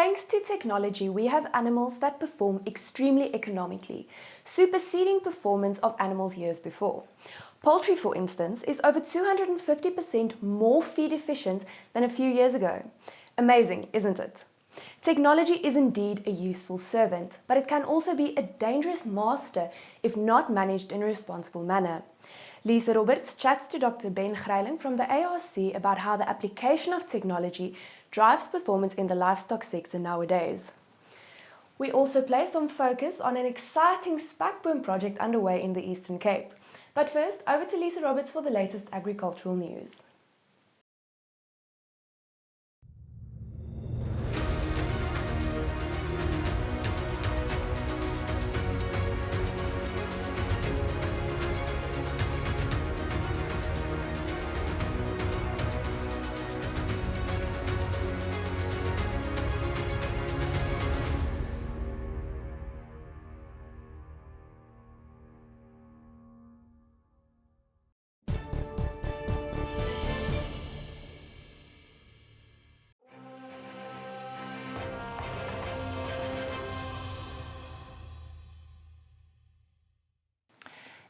Thanks to technology, we have animals that perform extremely economically, superseding performance of animals years before. Poultry, for instance, is over 250% more feed efficient than a few years ago. Amazing, isn't it? Technology is indeed a useful servant, but it can also be a dangerous master if not managed in a responsible manner. Lisa Roberts chats to Dr. Ben Greyling from the ARC about how the application of technology drives performance in the livestock sector nowadays. We also place some focus on an exciting Spekboom project underway in the Eastern Cape. But first, over to Lisa Roberts for the latest agricultural news.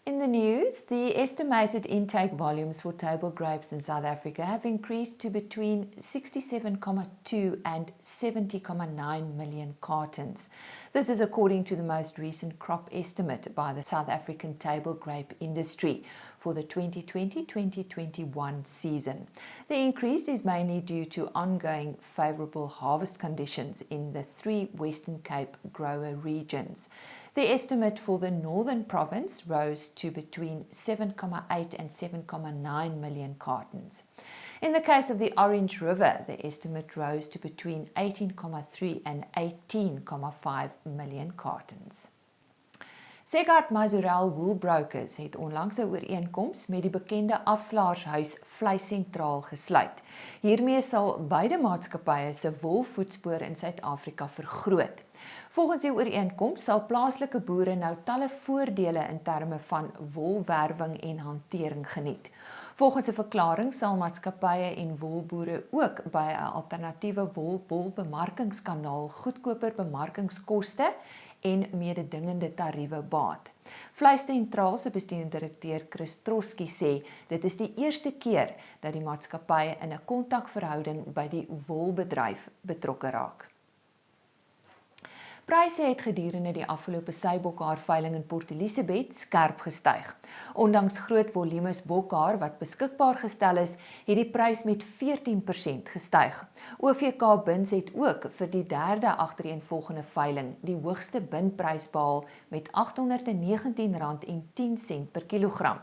In the news, the estimated intake volumes for table grapes in South Africa have increased to between 67.2 and 70.9 million cartons. This is according to the most recent crop estimate by the South African table grape industry for the 2020-2021 season. The increase is mainly due to ongoing favourable harvest conditions in the 3 Western Cape grower regions. The estimate for the Northern Province rose to between 7.8 and 7.9 million cartons. In the case of the Orange River, the estimate rose to between 18.3 and 18.5 million cartons. Segard Mazurel Woolbrokers het onlangs 'n ooreenkoms met die bekende afslaarshuis Vleissentraal gesluit. Hiermee sal beide maatskappye se wolvoetspoor in Suid-Afrika vergroot. Volgens die ooreenkoms sal plaaslike boere nou talle voordele in terme van wolwerwing en hantering geniet. Volgens 'n verklaring sal maatskappye en wolboere ook by 'n alternatiewe wolbemarkingskanaal goedkoper bemarkingskoste en mededingende tariewe baat. Vleissentraal se bestuurende direkteur Chris Troski sê dit is die eerste keer dat die maatskappye in 'n kontakverhouding by die wolbedryf betrokke raak. Pryse het gedurende die afgelope seibokhaarveiling in Port Elizabeth skerp gestyg. Ondanks groot volumes bokhaar wat beskikbaar gestel is, het die prys met 14% gestyg. OVK Bins het ook vir die derde agtereenvolgende veiling die hoogste binprys behaal met R819.10 per kilogram.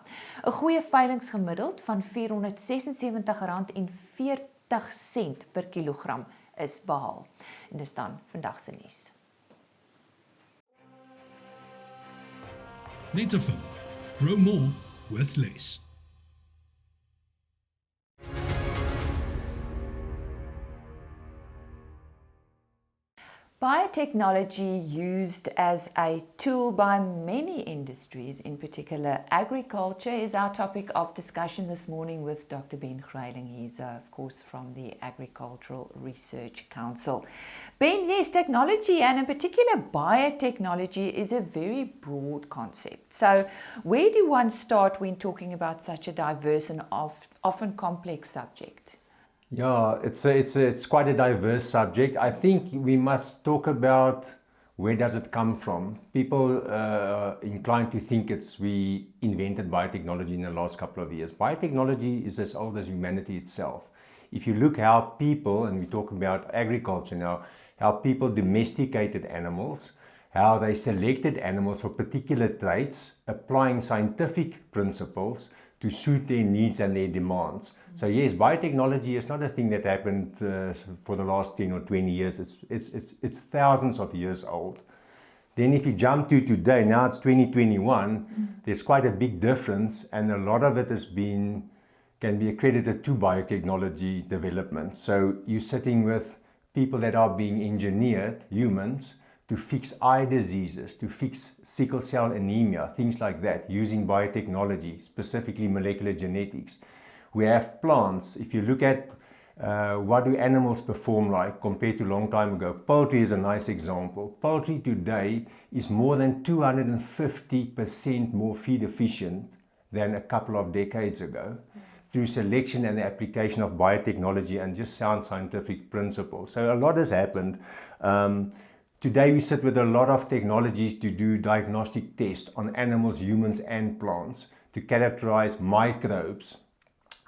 'n Goeie veilingsgemiddeld van R476.40 per kilogram is behaal. En dis dan vandag se nuus. Netafim. Grow more with less. Biotechnology used as a tool by many industries, in particular agriculture, is our topic of discussion this morning with Dr. Ben Greyling. He's, of course, from the Agricultural Research Council. Ben, yes, technology, and in particular biotechnology, is a very broad concept. So where do one start when talking about such a diverse and often complex subject? Yeah, it's quite a diverse subject. I think we must talk about where does it come from. People inclined to think we invented biotechnology in the last couple of years. Biotechnology is as old as humanity itself. If you look how people, and we talk about agriculture now, how people domesticated animals, how they selected animals for particular traits, applying scientific principles to suit their needs and their demands. So yes, biotechnology is not a thing that happened for the last 10 or 20 years. It's thousands of years old. Then if you jump to today, now it's 2021, there's quite a big difference, and a lot of it can be accredited to biotechnology development. So you're sitting with people that are being engineered, humans, to fix eye diseases, to fix sickle cell anemia, things like that, using biotechnology, specifically molecular genetics. We have plants. If you look at What do animals perform like compared to a long time ago? Poultry is a nice example. Poultry today is more than 250% more feed efficient than a couple of decades ago through selection and the application of biotechnology and just sound scientific principles. So a lot has happened. Today we sit with a lot of technologies to do diagnostic tests on animals, humans and plants to characterize microbes,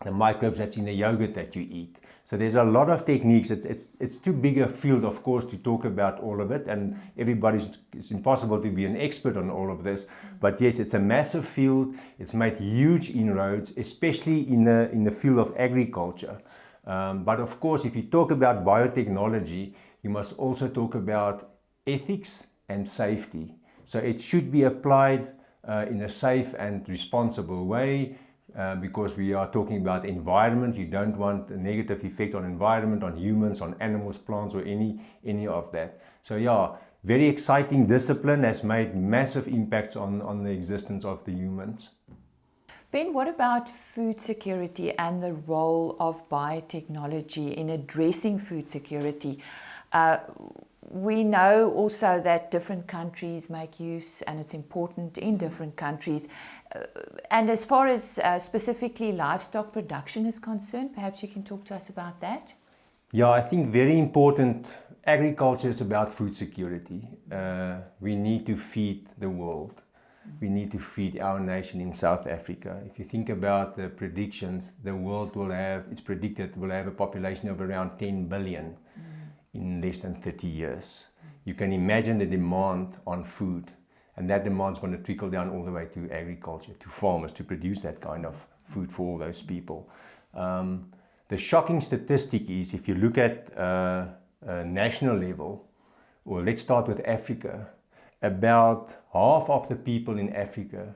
the microbes that's in the yogurt that you eat. So there's a lot of techniques. It's too big a field, of course, to talk about all of it, and it's impossible to be an expert on all of this. But yes, it's a massive field. It's made huge inroads, especially in the field of agriculture. But of course, if you talk about biotechnology, you must also talk about ethics and safety. So it should be applied in a safe and responsible way. Because we are talking about environment, you don't want a negative effect on environment, on humans, on animals, plants, or any of that. So yeah, very exciting discipline, has made massive impacts on the existence of the humans. Ben, what about food security and the role of biotechnology in addressing food security? We know also that different countries make use, and it's important in different countries. And as far as specifically livestock production is concerned, perhaps you can talk to us about that? Yeah, I think very important. Agriculture is about food security. We need to feed the world. We need to feed our nation in South Africa. If you think about the predictions, the world it's predicted will have a population of around 10 billion. In less than 30 years. You can imagine the demand on food, and that demand is going to trickle down all the way to agriculture, to farmers, to produce that kind of food for all those people. The shocking statistic is, if you look at a national level, or let's start with Africa, about half of the people in Africa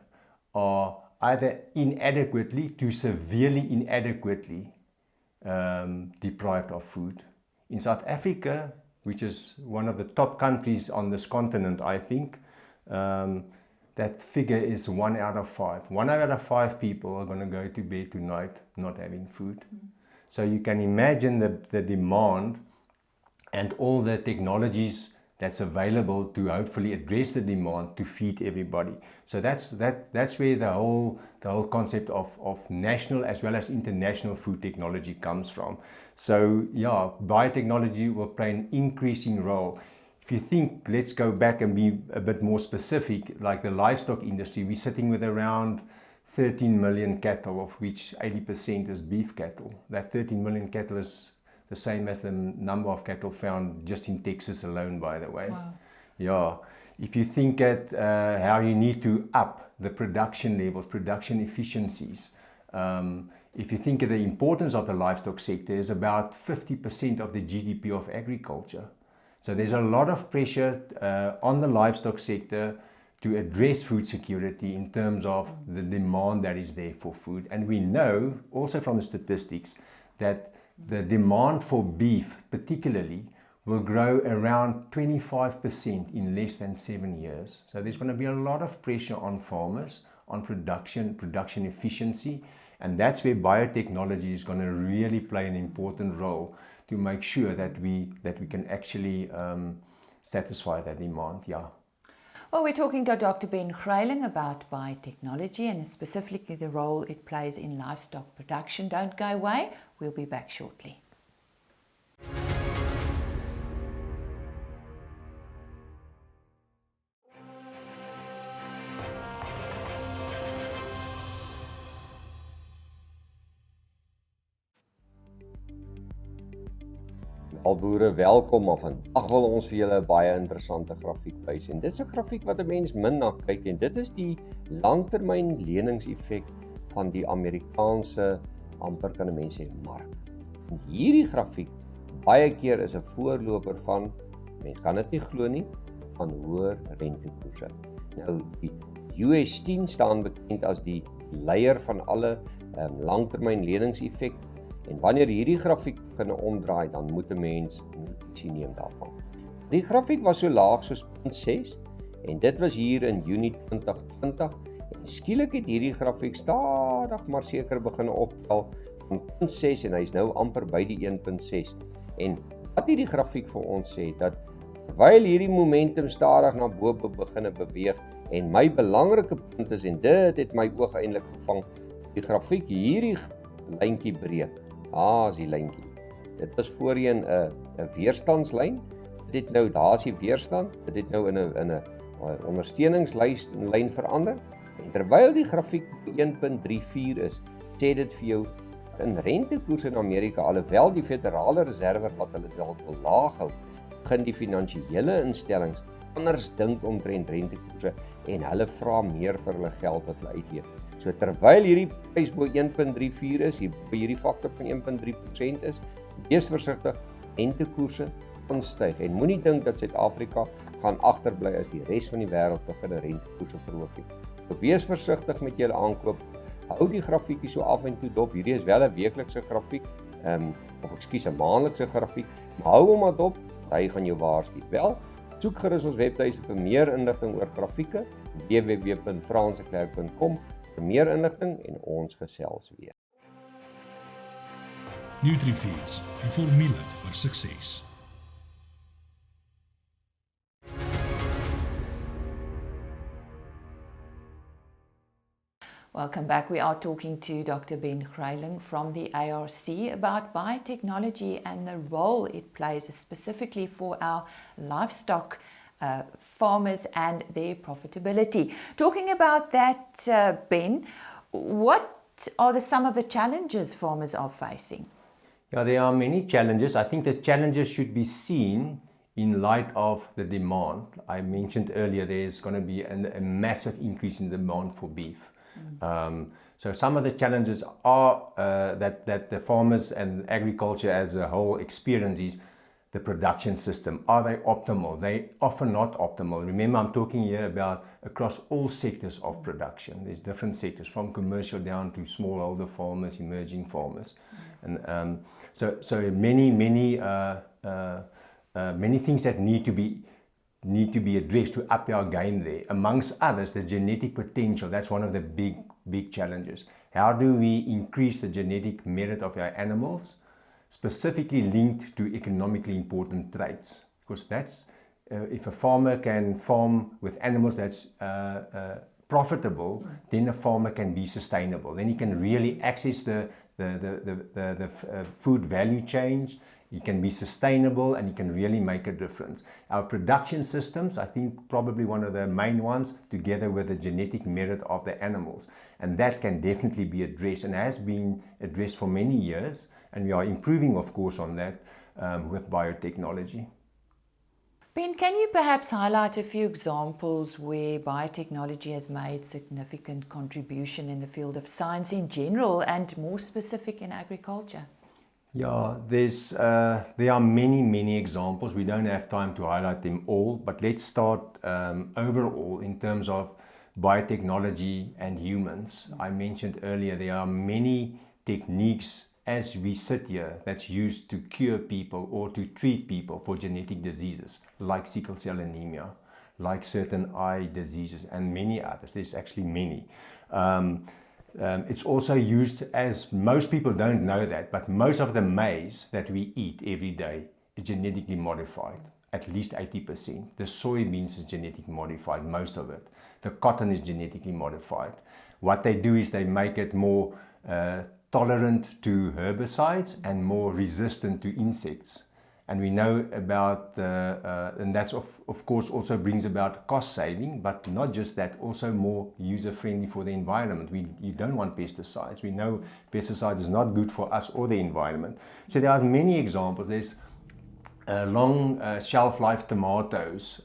are either inadequately to severely inadequately deprived of food. In South Africa, which is one of the top countries on this continent, I think, that figure is 1 out of 5. 1 out of 5 people are going to go to bed tonight not having food. So you can imagine the demand and all the technologies that's available to hopefully address the demand to feed everybody. So that's where the whole concept of national as well as international food technology comes from. So yeah, biotechnology will play an increasing role. If you think, let's go back and be a bit more specific, like the livestock industry, we're sitting with around 13 million cattle, of which 80% is beef cattle. That 13 million cattle is the same as the number of cattle found just in Texas alone, by the way. Wow. Yeah. If you think at how you need to up the production levels, production efficiencies, if you think of the importance of the livestock sector, is about 50% of the GDP of agriculture. So there's a lot of pressure on the livestock sector to address food security in terms of the demand that is there for food. And we know also from the statistics that the demand for beef particularly will grow around 25% in less than 7 years. So there's going to be a lot of pressure on farmers, on production efficiency, and that's where biotechnology is going to really play an important role to make sure that we can actually satisfy that demand. Yeah. Well, we're talking to Dr. Ben Greyling about biotechnology and specifically the role it plays in livestock production. Don't go away. We'll be back shortly. Alboere, welkom, maar vandag wil ons vir julle 'n baie interessante grafiek wys. En dit is 'n grafiek wat 'n mens min na kyk, en dit is die langtermyn leningseffek van die Amerikaanse, amper kan 'n mens sê, mark. En hierdie grafiek baie keer is 'n voorloper van, mens kan dit nie glo nie, van hoër rentekoerse. Nou die US10 staan bekend as die leier van alle langtermyn leningseffek. En wanneer hierdie grafiek kan omdraai, dan moet 'n mens notisie neem daarvan. Die grafiek was so laag soos 0.6 en dit was hier in Junie 2020 en skielik het hierdie grafiek stadig maar seker begin optel van 0.6 en hy's nou amper by die 1.6. En wat hierdie grafiek vir ons sê, dat terwyl hierdie momentum stadig na bo begin beweeg, en my belangrike punt is, en dit het my oog eintlik gevang, die grafiek hierdie lyntjie breek. Is die lyntjie. Dit was voorheen 'n weerstandslyn. Dit nou, daar is die weerstand, dit het nou in 'n ondersteuningslyn verander. En terwyl die grafiek 1.34 is, sê dit vir jou in rentekoerse in Amerika, alhoewel die Federale Reserve wat hulle dalk wil laag hou, begin die finansiële instellings anders dink omtrent rentekoerse en hulle vra meer vir hulle geld wat hulle uitgee. So terwyl hierdie prys bo 1.34 is, hierdie faktor van 1.3% is, wees versigtig, rentekoerse aanstyg en moenie dink dat Suid-Afrika gaan agterbly as die res van die wêreld begin rentekoerse verhoog nie. So wees versigtig met julle aankoop. Hou die grafiekie so af en toe dop. Hierdie is wel 'n weeklikse grafiek, of ekskuus, 'n maandelikse grafiek, maar hou hom maar dop, hy gaan jou waarsku. Wel, soek gerus ons webtuiste vir meer inligting oor grafieke, www.franseklerk.com vir meer inligting en ons gesels weer. NutriFeeds, die formule vir sukses. Welcome back. We are talking to Dr. Ben Greyling from the ARC about biotechnology and the role it plays specifically for our livestock farmers and their profitability. Talking about that, Ben, what are some of the challenges farmers are facing? Yeah, there are many challenges. I think the challenges should be seen in light of the demand. I mentioned earlier there's going to be a massive increase in demand for beef. So some of the challenges are that the farmers and agriculture as a whole experiences the production system. Are they optimal? They often not optimal. Remember, I'm talking here about across all sectors of production. There's different sectors from commercial down to smallholder farmers, emerging farmers, and so many things that need to be addressed to up our game there. Amongst others, the genetic potential. That's one of the big challenges. How do we increase the genetic merit of our animals, specifically linked to economically important traits? Because that's if a farmer can farm with animals that's profitable, then a farmer can be sustainable. Then he can really access the food value chain. He can be sustainable and he can really make a difference. Our production systems, I think probably one of the main ones, together with the genetic merit of the animals. And that can definitely be addressed and has been addressed for many years. And we are improving, of course, on that with biotechnology. Ben, can you perhaps highlight a few examples where biotechnology has made significant contribution in the field of science in general and more specific in agriculture? Yeah, there are many examples. We don't have time to highlight them all, but let's start overall in terms of biotechnology and humans. I mentioned earlier there are many techniques as we sit here that's used to cure people or to treat people for genetic diseases like sickle cell anemia, like certain eye diseases and many others. There's actually many. It's also used, as most people don't know that, but most of the maize that we eat every day is genetically modified, at least 80%. The soybeans is genetically modified, most of it. The cotton is genetically modified. What they do is they make it more tolerant to herbicides and more resistant to insects. And we know about and that's of course also brings about cost saving, but not just that, also more user friendly for the environment. You don't want pesticides. We know pesticides is not good for us or the environment. So there are many examples. There's long shelf life tomatoes.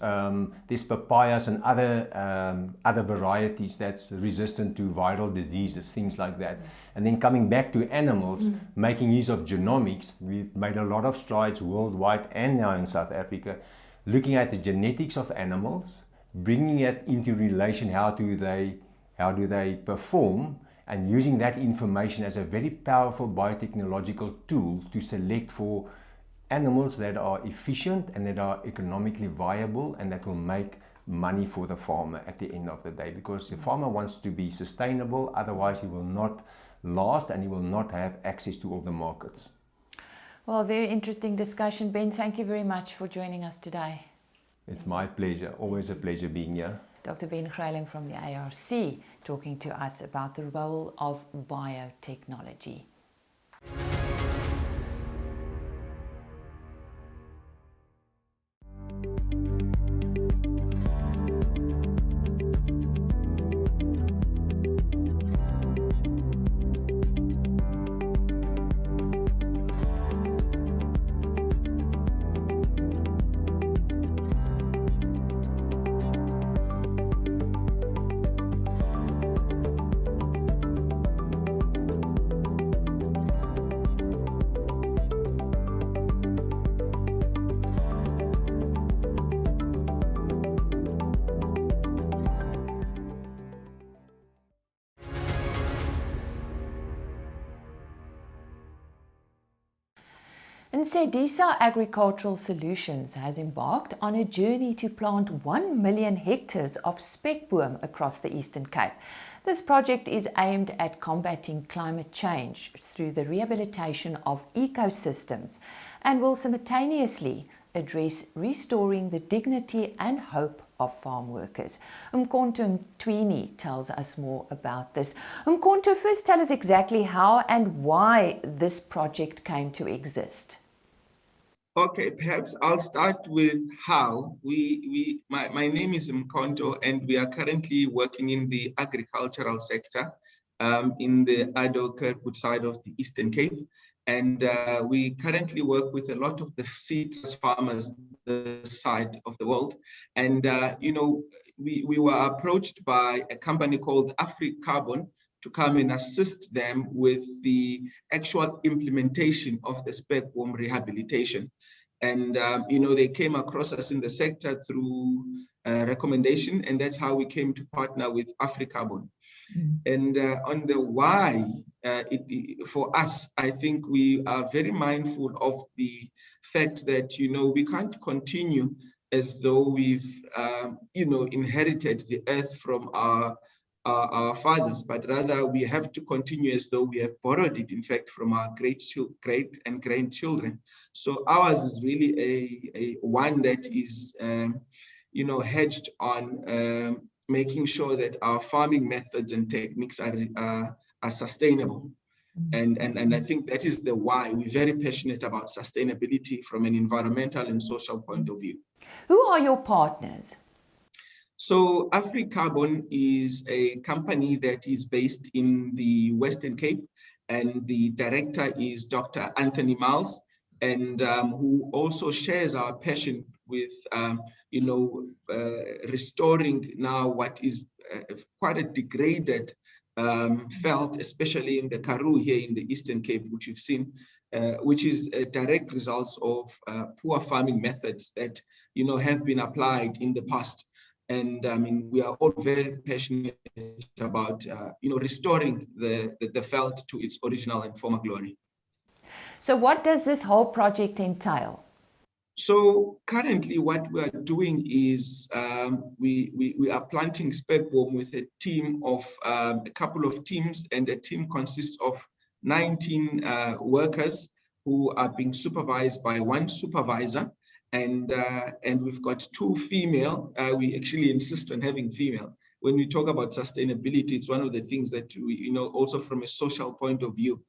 There's papayas and other varieties that's resistant to viral diseases, things like that. And then coming back to animals, making use of genomics, we've made a lot of strides worldwide and now in South Africa, looking at the genetics of animals, bringing it into relation, how do they perform, and using that information as a very powerful biotechnological tool to select for animals that are efficient and that are economically viable and that will make money for the farmer at the end of the day, because the farmer wants to be sustainable, otherwise he will not last and you will not have access to all the markets. Well, very interesting discussion. Ben, thank you very much for joining us today. It's my pleasure, always a pleasure being here. Dr. Ben Greyling from the ARC talking to us about the role of biotechnology. Ncedisa Agriculture Solutions has embarked on a journey to plant 1 million hectares of Spekboom across the Eastern Cape. This project is aimed at combating climate change through the rehabilitation of ecosystems and will simultaneously address restoring the dignity and hope of farm workers. Mkonto Mntwini tells us more about this. Mkonto, first tell us exactly how and why this project came to exist. Okay, perhaps I'll start with how. My name is Mkonto, and we are currently working in the agricultural sector in the Ado-Kirkwood side of the Eastern Cape. And we currently work with a lot of the citrus farmers this side of the world. And, we were approached by a company called AfriCarbon to come and assist them with the actual implementation of the Spekboom rehabilitation. And, they came across us in the sector through recommendation, and that's how we came to partner with AfriCarbon. And on the why, for us, I think we are very mindful of the fact that, we can't continue as though we've, inherited the earth from our fathers, but rather we have to continue as though we have borrowed it, in fact, from our great and grandchildren. So ours is really a one that is, hedged on making sure that our farming methods and techniques are sustainable. And I think that is the why. We're very passionate about sustainability from an environmental and social point of view. Who are your partners? So AfriCarbon is a company that is based in the Western Cape, and the director is Dr. Anthony Miles, and who also shares our passion with, restoring now what is quite a degraded felt, especially in the Karoo here in the Eastern Cape, which you've seen, which is a direct result of poor farming methods that, have been applied in the past. And we are all very passionate about, restoring the veld to its original and former glory. So what does this whole project entail? So currently what we are doing is we are planting Spekboom with a team of a couple of teams, and the team consists of 19 workers who are being supervised by one supervisor. And we've got 2 female. We actually insist on having female. When we talk about sustainability, it's one of the things that we, also from a social point of view,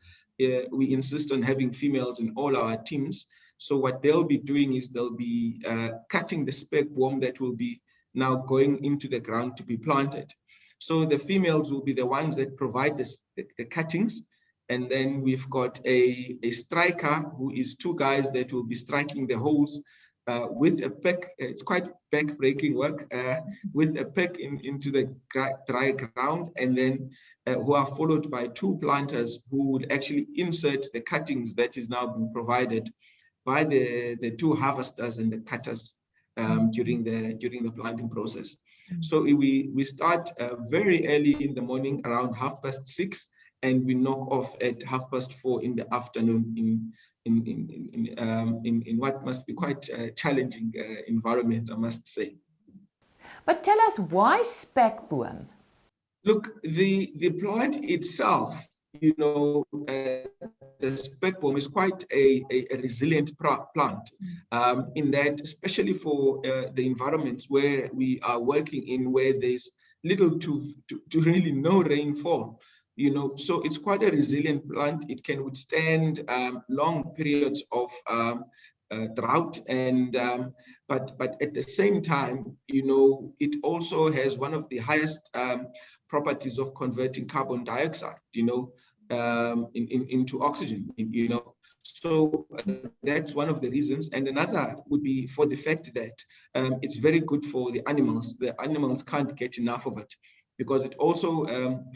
we insist on having females in all our teams. So what they'll be doing is they'll be cutting the Spekboom that will be now going into the ground to be planted. So the females will be the ones that provide the cuttings. And then we've got a striker who is 2 guys that will be striking the holes with a pick. It's quite back-breaking work, with a pick into the dry ground, and then who are followed by 2 planters who would actually insert the cuttings that is now being provided by the 2 harvesters and the cutters during the planting process. So we start very early in the morning, around 6:30, and we knock off at 4:30 in the afternoon in what must be quite a challenging environment, I must say. But tell us, why Spekboom? Look, the plant itself you know, the Spekboom is quite a resilient plant in that, especially for the environments where we are working in, where there's little to really no rainfall. You know, so it's quite a resilient plant. It can withstand long periods of drought, and but at the same time, you know, it also has one of the highest properties of converting carbon dioxide, you know, into oxygen, you know. So that's one of the reasons. And another would be for the fact that it's very good for the animals. The animals can't get enough of it, because it also,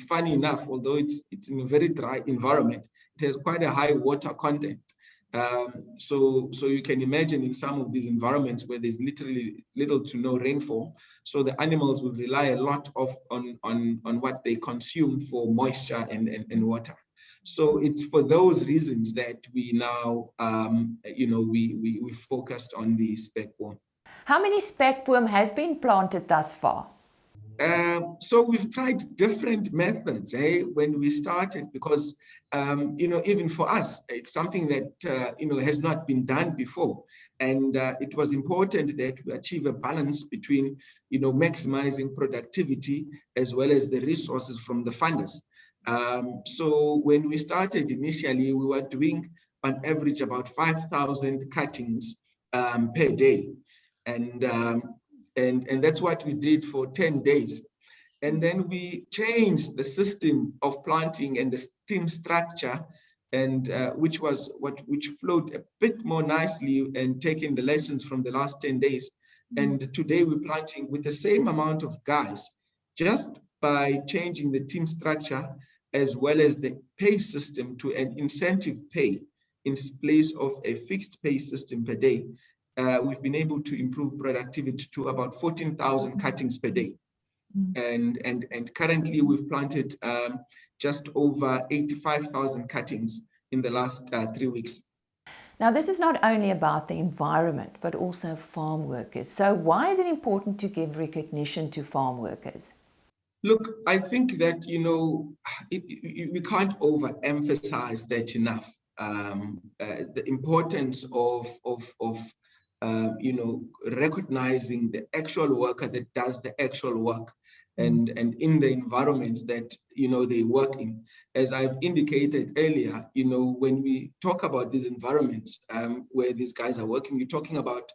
funny enough, although it's in a very dry environment, it has quite a high water content. So you can imagine in some of these environments where there's literally little to no rainfall, so the animals will rely a lot on what they consume for moisture and water. So it's for those reasons that we now, you know, we focused on the Spekboom. How many Spekboom has been planted thus far? So we've tried different methods when we started, because you know, even for us, it's something that you know, has not been done before, and it was important that we achieve a balance between, you know, maximizing productivity as well as the resources from the funders. So when we started initially, we were doing on average about 5,000 cuttings per day, and that's what we did for 10 days. And then we changed the system of planting and the team structure, and which flowed a bit more nicely, and taking the lessons from the last 10 days. And today we're planting with the same amount of guys, just by changing the team structure as well as the pay system to an incentive pay in place of a fixed pay system per day. We've been able to improve productivity to about 14,000 cuttings per day. And currently we've planted just over 85,000 cuttings in the last 3 weeks. Now, this is not only about the environment, but also farm workers. So why is it important to give recognition to farm workers? Look, I think that, you know, we can't overemphasize that enough. The importance of you know, recognizing the actual worker that does the actual work, and in the environments that, you know, they work in. As I've indicated earlier, you know, when we talk about these environments where these guys are working, we're talking about,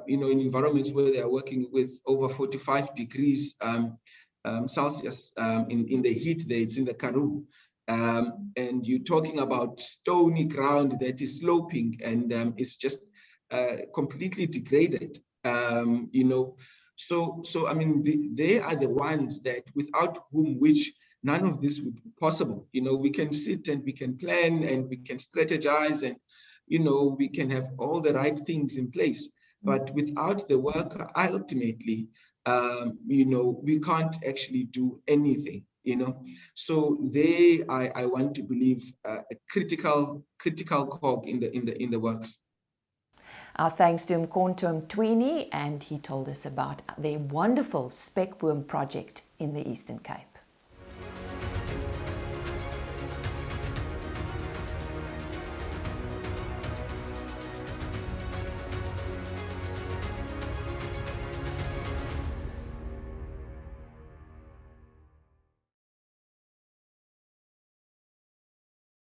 you know, in environments where they are working with over 45 degrees Celsius in the heat there, it's in the Karoo. And you're talking about stony ground that is sloping, and it's just completely degraded, you know. So I mean, they are the ones that, without which none of this would be possible. You know, we can sit and we can plan and we can strategize, and, you know, we can have all the right things in place. But without the worker, ultimately, you know, we can't actually do anything. You know, so I want to believe, a critical cog in the works. Our thanks to Mkonto Mntwini, and he told us about their wonderful Spekboom project in the Eastern Cape.